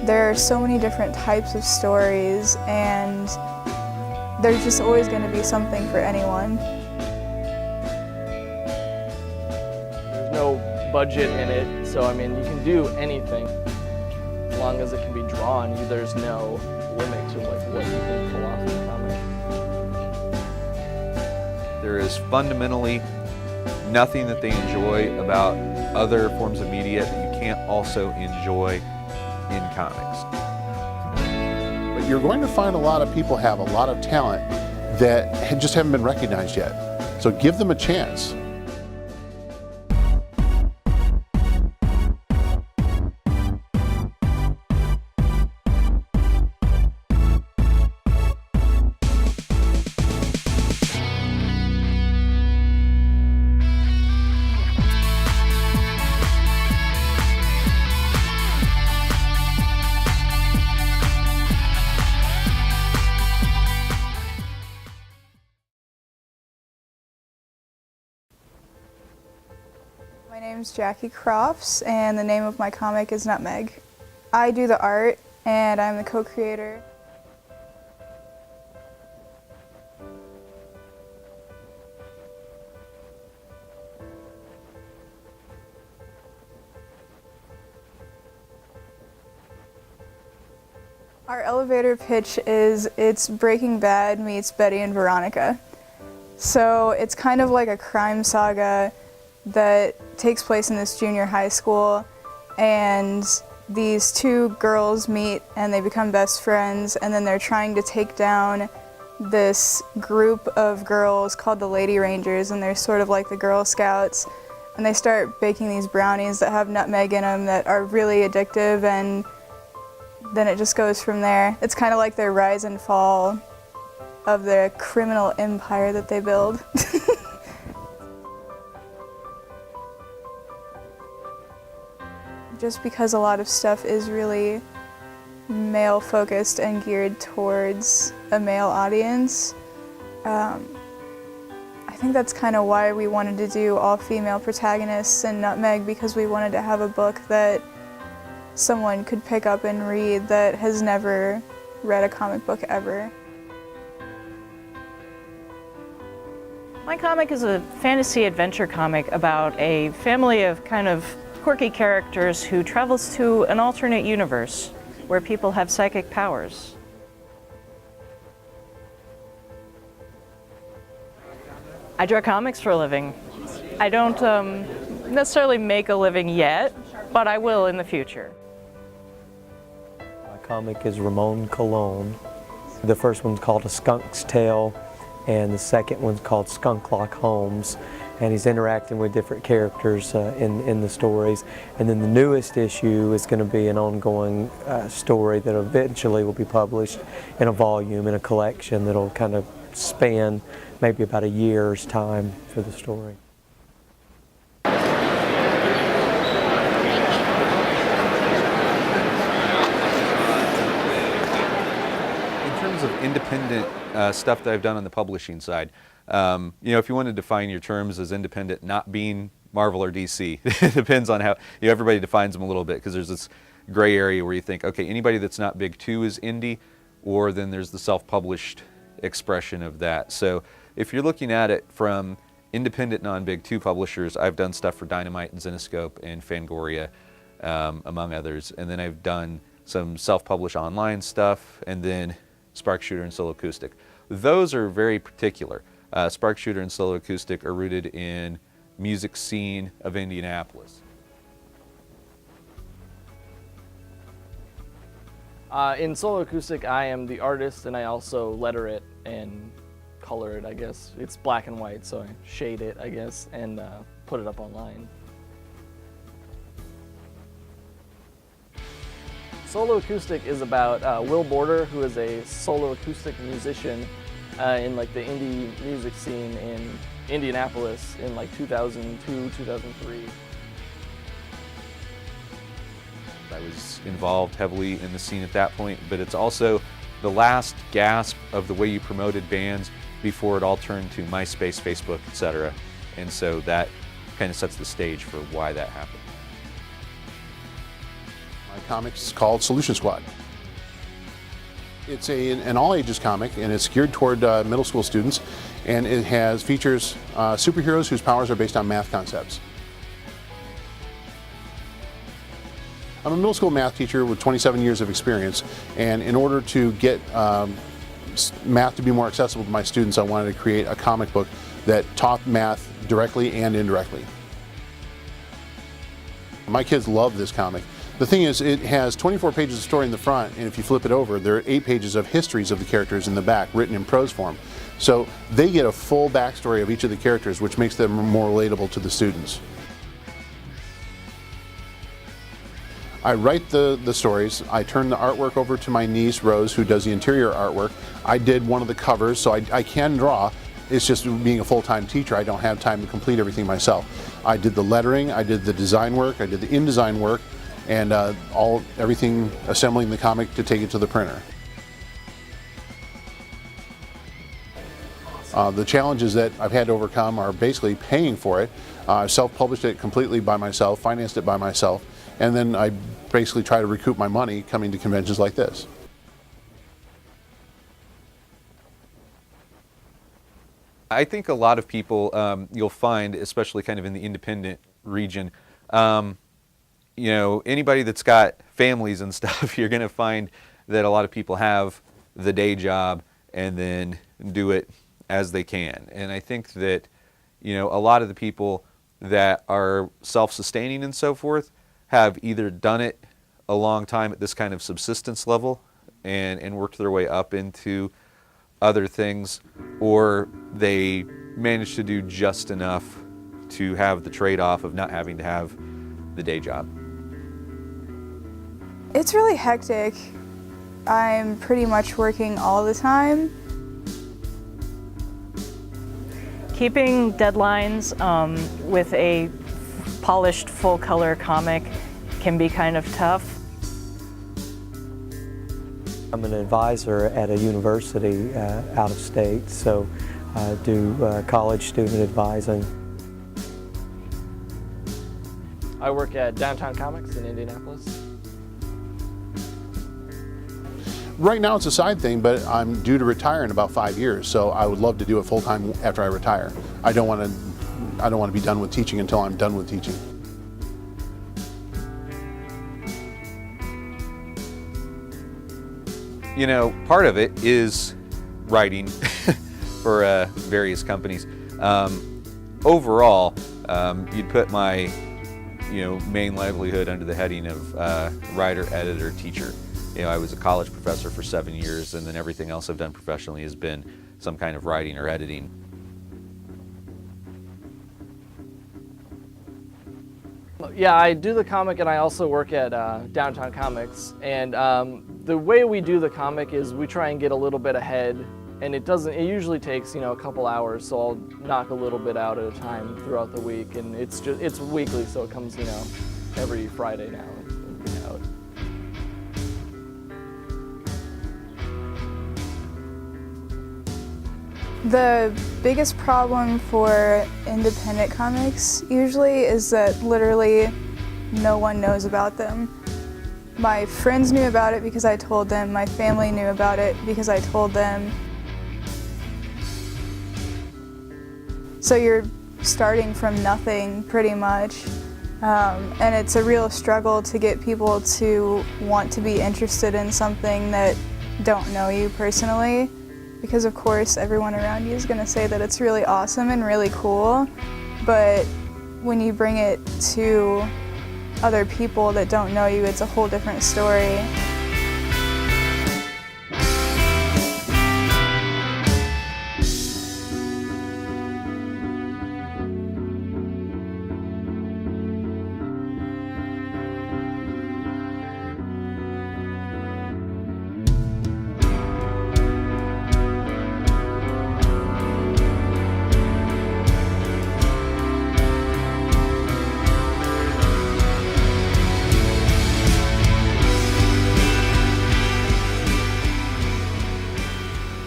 There are so many different types of stories, and there's just always going to be something for anyone. There's no budget in it, so I mean, you can do anything as long as it can be drawn. There's no limit to like what you can pull off in a comic. There is fundamentally nothing that they enjoy about other forms of media that you can't also enjoy in comics. But you're going to find a lot of people have a lot of talent that just haven't been recognized yet. So give them a chance. My name's Jackie Crofts, and the name of my comic is Nutmeg. I do the art, and I'm the co-creator. Our elevator pitch is it's Breaking Bad meets Betty and Veronica. So it's kind of like a crime saga that takes place in this junior high school, and these two girls meet and they become best friends, and then they're trying to take down this group of girls called the Lady Rangers, and they're sort of like the Girl Scouts, and they start baking these brownies that have nutmeg in them that are really addictive, and then it just goes from there. It's kind of like their rise and fall of the criminal empire that they build. Just because a lot of stuff is really male-focused and geared towards a male audience, I think that's kind of why we wanted to do all-female protagonists in Nutmeg, because we wanted to have a book that someone could pick up and read that has never read a comic book ever. My comic is a fantasy adventure comic about a family of kind of quirky characters who travels to an alternate universe where people have psychic powers. I draw comics for a living. I don't necessarily make a living yet, but I will in the future. My comic is Ramon Cologne. The first one's called A Skunk's Tale, and the second one's called Skunk Lock Holmes. And he's interacting with different characters in the stories. And then the newest issue is going to be an ongoing story that eventually will be published in a volume, in a collection that'll kind of span maybe about a year's time for the story. In terms of independent stuff that I've done on the publishing side, you know, if you want to define your terms as independent, not being Marvel or DC, it depends on how, you know, everybody defines them a little bit, because there's this gray area where you think, okay, anybody that's not big two is indie, or then there's the self-published expression of that. So if you're looking at it from independent non-big two publishers, I've done stuff for Dynamite and Zenescope and Fangoria, among others, and then I've done some self-published online stuff, and then Spark Shooter and Solo Acoustic. Those are very particular. Spark Shooter and Solo Acoustic are rooted in music scene of Indianapolis. In Solo Acoustic, I am the artist, and I also letter it and color it, I guess. It's black and white, so I shade it, I guess, and put it up online. Solo Acoustic is about Will Border, who is a solo acoustic musician in like the indie music scene in Indianapolis in like 2002, 2003. I was involved heavily in the scene at that point, but it's also the last gasp of the way you promoted bands before it all turned to MySpace, Facebook, etc. And so that kind of sets the stage for why that happened. My comics called Solution Squad. It's an all-ages comic, and it's geared toward middle school students, and it features superheroes whose powers are based on math concepts. I'm a middle school math teacher with 27 years of experience, and in order to get math to be more accessible to my students, I wanted to create a comic book that taught math directly and indirectly. My kids love this comic. The thing is, it has 24 pages of story in the front, and if you flip it over, there are 8 pages of histories of the characters in the back, written in prose form. So they get a full backstory of each of the characters, which makes them more relatable to the students. I write the stories. I turn the artwork over to my niece, Rose, who does the interior artwork. I did one of the covers, so I can draw. It's just being a full-time teacher, I don't have time to complete everything myself. I did the lettering, I did the design work, I did the InDesign work, and everything assembling the comic to take it to the printer. The challenges that I've had to overcome are basically paying for it. I self-published it completely by myself, financed it by myself, and then I basically try to recoup my money coming to conventions like this. I think a lot of people you'll find, especially kind of in the independent region, you know, anybody that's got families and stuff, you're going to find that a lot of people have the day job and then do it as they can. And I think that, you know, a lot of the people that are self-sustaining and so forth have either done it a long time at this kind of subsistence level and worked their way up into other things, or they managed to do just enough to have the trade-off of not having to have the day job. It's really hectic. I'm pretty much working all the time. Keeping deadlines with a polished full-color comic can be kind of tough. I'm an advisor at a university out of state, so I do college student advising. I work at Downtown Comics in Indianapolis. Right now it's a side thing, but I'm due to retire in about 5 years, so I would love to do it full-time after I retire. I don't want to be done with teaching until I'm done with teaching. You know, part of it is writing for various companies. Overall, you'd put my, you know, main livelihood under the heading of writer, editor, teacher. You know, I was a college professor for 7 years, and then everything else I've done professionally has been some kind of writing or editing. Yeah, I do the comic, and I also work at Downtown Comics. And the way we do the comic is we try and get a little bit ahead, and it usually takes, you know, a couple hours, so I'll knock a little bit out at a time throughout the week, and it's weekly, so it comes, you know, every Friday now. It'll be out. The biggest problem for independent comics usually is that literally no one knows about them. My friends knew about it because I told them, my family knew about it because I told them. So you're starting from nothing pretty much, and it's a real struggle to get people to want to be interested in something that don't know you personally. Because of course everyone around you is going to say that it's really awesome and really cool, but when you bring it to other people that don't know you, it's a whole different story.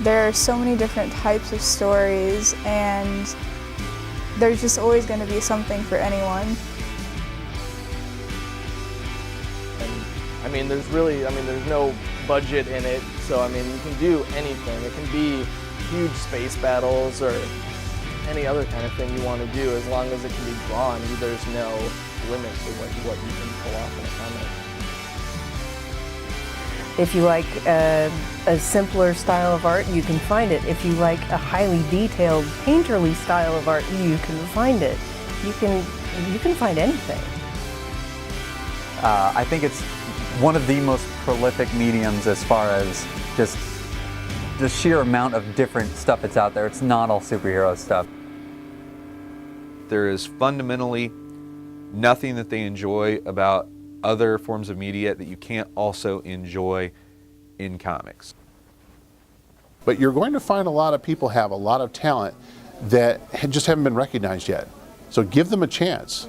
There are so many different types of stories, and there's just always going to be something for anyone. And I mean, there's no budget in it, so I mean, you can do anything. It can be huge space battles or any other kind of thing you want to do, as long as it can be drawn. There's no limit to what you can pull off in a comic. If you like a simpler style of art, you can find it. If you like a highly detailed, painterly style of art, you can find it. You can find anything. I think it's one of the most prolific mediums as far as just the sheer amount of different stuff that's out there. It's not all superhero stuff. There is fundamentally nothing that they enjoy about other forms of media that you can't also enjoy in comics. But you're going to find a lot of people have a lot of talent that just haven't been recognized yet. So give them a chance.